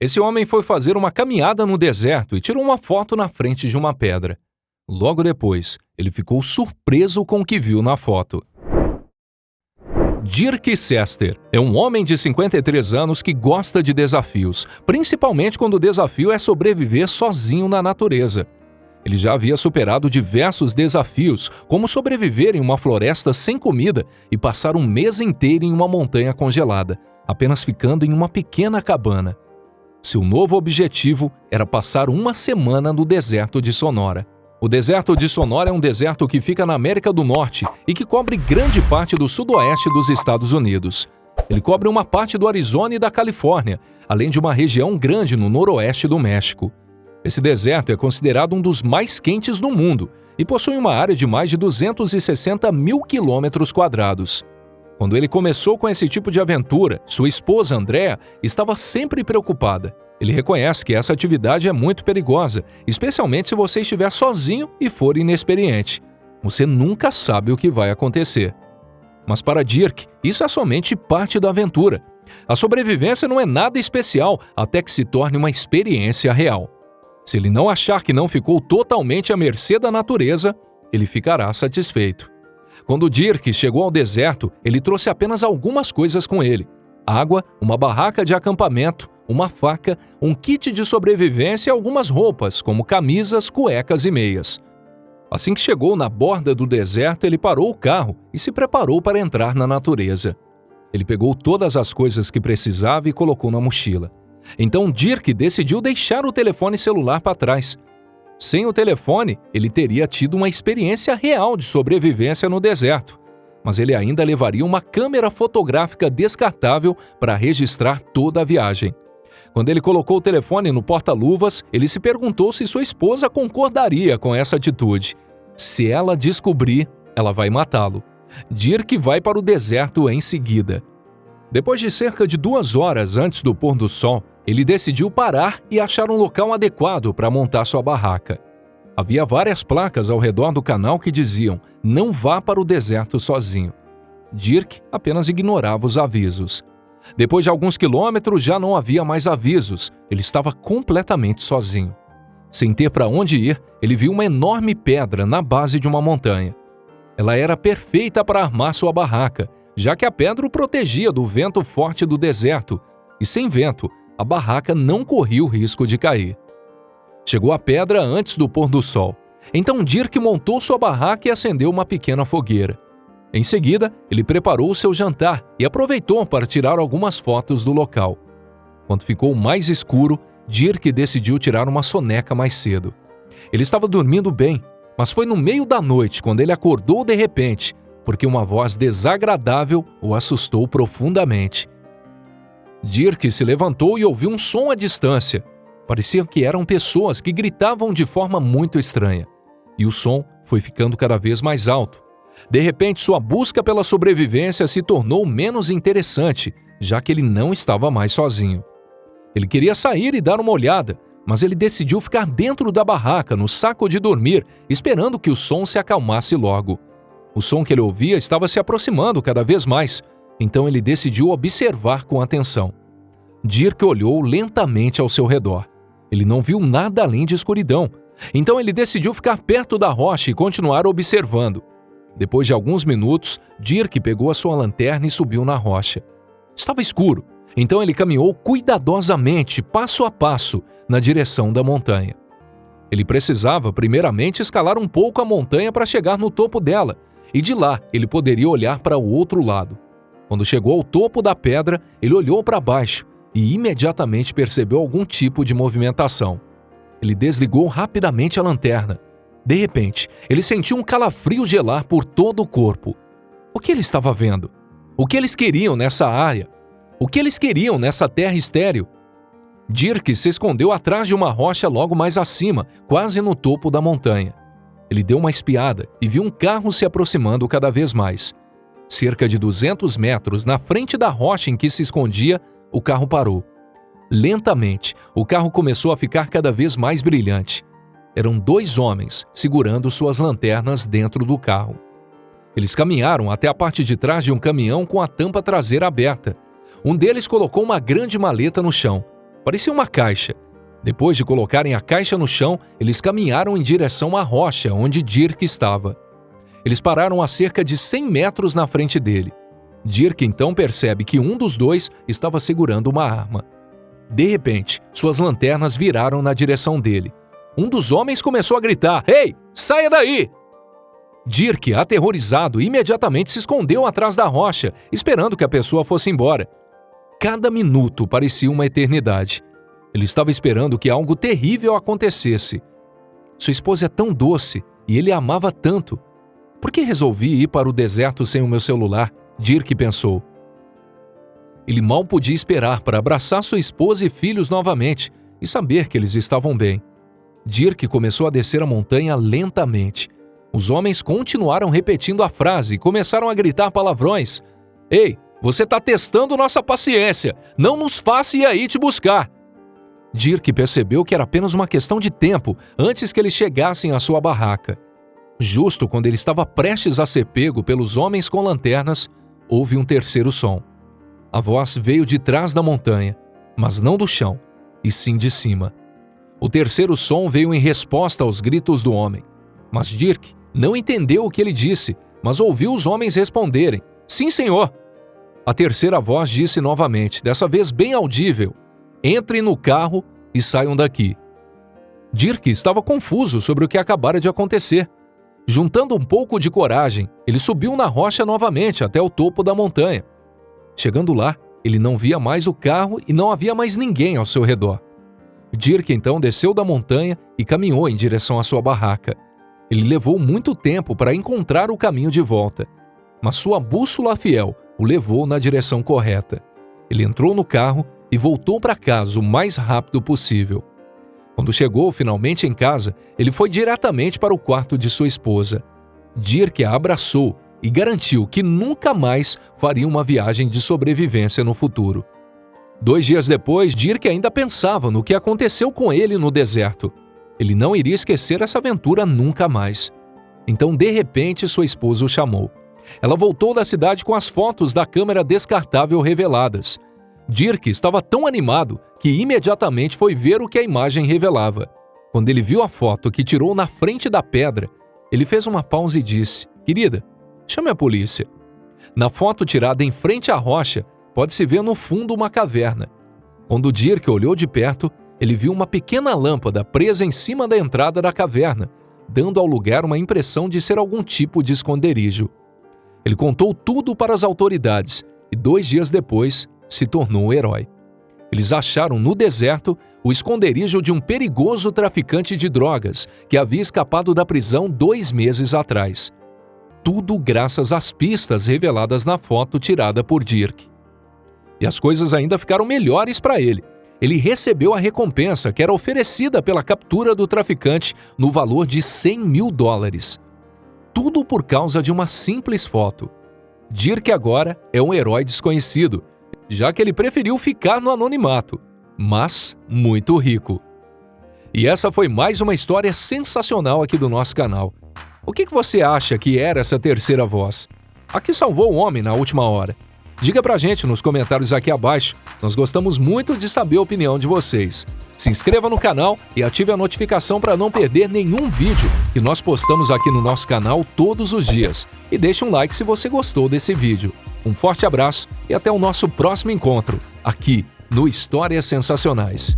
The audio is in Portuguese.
Esse homem foi fazer uma caminhada no deserto e tirou uma foto na frente de uma pedra. Logo depois, ele ficou surpreso com o que viu na foto. Dirk Sester é um homem de 53 anos que gosta de desafios, principalmente quando o desafio é sobreviver sozinho na natureza. Ele já havia superado diversos desafios, como sobreviver em uma floresta sem comida e passar um mês inteiro em uma montanha congelada, apenas ficando em uma pequena cabana. Seu novo objetivo era passar uma semana no deserto de Sonora. O deserto de Sonora é um deserto que fica na América do Norte e que cobre grande parte do sudoeste dos Estados Unidos. Ele cobre uma parte do Arizona e da Califórnia, além de uma região grande no noroeste do México. Esse deserto é considerado um dos mais quentes do mundo e possui uma área de mais de 260 mil quilômetros quadrados. Quando ele começou com esse tipo de aventura, sua esposa Andrea estava sempre preocupada. Ele reconhece que essa atividade é muito perigosa, especialmente se você estiver sozinho e for inexperiente. Você nunca sabe o que vai acontecer. Mas para Dirk, isso é somente parte da aventura. A sobrevivência não é nada especial até que se torne uma experiência real. Se ele não achar que não ficou totalmente à mercê da natureza, ele ficará satisfeito. Quando Dirk chegou ao deserto, ele trouxe apenas algumas coisas com ele: água, uma barraca de acampamento, uma faca, um kit de sobrevivência e algumas roupas, como camisas, cuecas e meias. Assim que chegou na borda do deserto, ele parou o carro e se preparou para entrar na natureza. Ele pegou todas as coisas que precisava e colocou na mochila. Então Dirk decidiu deixar o telefone celular para trás. Sem o telefone, ele teria tido uma experiência real de sobrevivência no deserto, mas ele ainda levaria uma câmera fotográfica descartável para registrar toda a viagem. Quando ele colocou o telefone no porta-luvas, ele se perguntou se sua esposa concordaria com essa atitude. Se ela descobrir, ela vai matá-lo. Dirk vai para o deserto em seguida. Depois de cerca de 2 horas antes do pôr do sol, ele decidiu parar e achar um local adequado para montar sua barraca. Havia várias placas ao redor do canal que diziam: "Não vá para o deserto sozinho". Dirk apenas ignorava os avisos. Depois de alguns quilômetros, já não havia mais avisos. Ele estava completamente sozinho. Sem ter para onde ir, ele viu uma enorme pedra na base de uma montanha. Ela era perfeita para armar sua barraca, já que a pedra o protegia do vento forte do deserto, e sem vento, a barraca não corria o risco de cair. Chegou à pedra antes do pôr do sol. Então Dirk montou sua barraca e acendeu uma pequena fogueira. Em seguida, ele preparou seu jantar e aproveitou para tirar algumas fotos do local. Quando ficou mais escuro, Dirk decidiu tirar uma soneca mais cedo. Ele estava dormindo bem, mas foi no meio da noite quando ele acordou de repente, porque uma voz desagradável o assustou profundamente. Dirk se levantou e ouviu um som à distância. Parecia que eram pessoas que gritavam de forma muito estranha. E o som foi ficando cada vez mais alto. De repente, sua busca pela sobrevivência se tornou menos interessante, já que ele não estava mais sozinho. Ele queria sair e dar uma olhada, mas ele decidiu ficar dentro da barraca, no saco de dormir, esperando que o som se acalmasse logo. O som que ele ouvia estava se aproximando cada vez mais, então ele decidiu observar com atenção. Dirk olhou lentamente ao seu redor. Ele não viu nada além de escuridão, então ele decidiu ficar perto da rocha e continuar observando. Depois de alguns minutos, Dirk pegou a sua lanterna e subiu na rocha. Estava escuro, então ele caminhou cuidadosamente, passo a passo, na direção da montanha. Ele precisava primeiramente escalar um pouco a montanha para chegar no topo dela, e de lá ele poderia olhar para o outro lado. Quando chegou ao topo da pedra, ele olhou para baixo e imediatamente percebeu algum tipo de movimentação. Ele desligou rapidamente a lanterna. De repente, ele sentiu um calafrio gelar por todo o corpo. O que ele estava vendo? O que eles queriam nessa área? O que eles queriam nessa terra estéril? Dirk se escondeu atrás de uma rocha logo mais acima, quase no topo da montanha. Ele deu uma espiada e viu um carro se aproximando cada vez mais. Cerca de 200 metros na frente da rocha em que se escondia, o carro parou. Lentamente, o carro começou a ficar cada vez mais brilhante. Eram 2 homens segurando suas lanternas dentro do carro. Eles caminharam até a parte de trás de um caminhão com a tampa traseira aberta. Um deles colocou uma grande maleta no chão. Parecia uma caixa. Depois de colocarem a caixa no chão, eles caminharam em direção à rocha onde Dirk estava. Eles pararam a cerca de 100 metros na frente dele. Dirk então percebe que um dos dois estava segurando uma arma. De repente, suas lanternas viraram na direção dele. Um dos homens começou a gritar: "Ei, saia daí!" Dirk, aterrorizado, imediatamente se escondeu atrás da rocha, esperando que a pessoa fosse embora. Cada minuto parecia uma eternidade. Ele estava esperando que algo terrível acontecesse. Sua esposa é tão doce e ele a amava tanto. Por que resolvi ir para o deserto sem o meu celular? Dirk pensou. Ele mal podia esperar para abraçar sua esposa e filhos novamente e saber que eles estavam bem. Dirk começou a descer a montanha lentamente. Os homens continuaram repetindo a frase e começaram a gritar palavrões. "Ei, você está testando nossa paciência! Não nos faça ir aí te buscar!" Dirk percebeu que era apenas uma questão de tempo antes que eles chegassem à sua barraca. Justo quando ele estava prestes a ser pego pelos homens com lanternas, houve um terceiro som. A voz veio de trás da montanha, mas não do chão, e sim de cima. O terceiro som veio em resposta aos gritos do homem. Mas Dirk não entendeu o que ele disse, mas ouviu os homens responderem: "Sim, senhor." A terceira voz disse novamente, dessa vez bem audível: "Entrem no carro e saiam daqui." Dirk estava confuso sobre o que acabara de acontecer. Juntando um pouco de coragem, ele subiu na rocha novamente até o topo da montanha. Chegando lá, ele não via mais o carro e não havia mais ninguém ao seu redor. Dirk então desceu da montanha e caminhou em direção à sua barraca. Ele levou muito tempo para encontrar o caminho de volta, mas sua bússola fiel o levou na direção correta. Ele entrou no carro e voltou para casa o mais rápido possível. Quando chegou finalmente em casa, ele foi diretamente para o quarto de sua esposa. Dirk a abraçou e garantiu que nunca mais faria uma viagem de sobrevivência no futuro. 2 dias depois, Dirk ainda pensava no que aconteceu com ele no deserto. Ele não iria esquecer essa aventura nunca mais. Então, de repente, sua esposa o chamou. Ela voltou da cidade com as fotos da câmera descartável reveladas. Dirk estava tão animado que imediatamente foi ver o que a imagem revelava. Quando ele viu a foto que tirou na frente da pedra, ele fez uma pausa e disse: "Querida, chame a polícia." Na foto tirada em frente à rocha, pode-se ver no fundo uma caverna. Quando Dirk olhou de perto, ele viu uma pequena lâmpada presa em cima da entrada da caverna, dando ao lugar uma impressão de ser algum tipo de esconderijo. Ele contou tudo para as autoridades e 2 dias depois se tornou o herói. Eles acharam no deserto o esconderijo de um perigoso traficante de drogas que havia escapado da prisão 2 meses atrás. Tudo graças às pistas reveladas na foto tirada por Dirk. E as coisas ainda ficaram melhores para ele. Ele recebeu a recompensa que era oferecida pela captura do traficante no valor de $100 mil. Tudo por causa de uma simples foto. Dirk agora é um herói desconhecido, já que ele preferiu ficar no anonimato, mas muito rico. E essa foi mais uma história sensacional aqui do nosso canal. O que você acha que era essa terceira voz? A que salvou o homem na última hora? Diga pra gente nos comentários aqui abaixo. Nós gostamos muito de saber a opinião de vocês. Se inscreva no canal e ative a notificação para não perder nenhum vídeo que nós postamos aqui no nosso canal todos os dias. E deixe um like se você gostou desse vídeo. Um forte abraço e até o nosso próximo encontro, aqui no Histórias Sensacionais.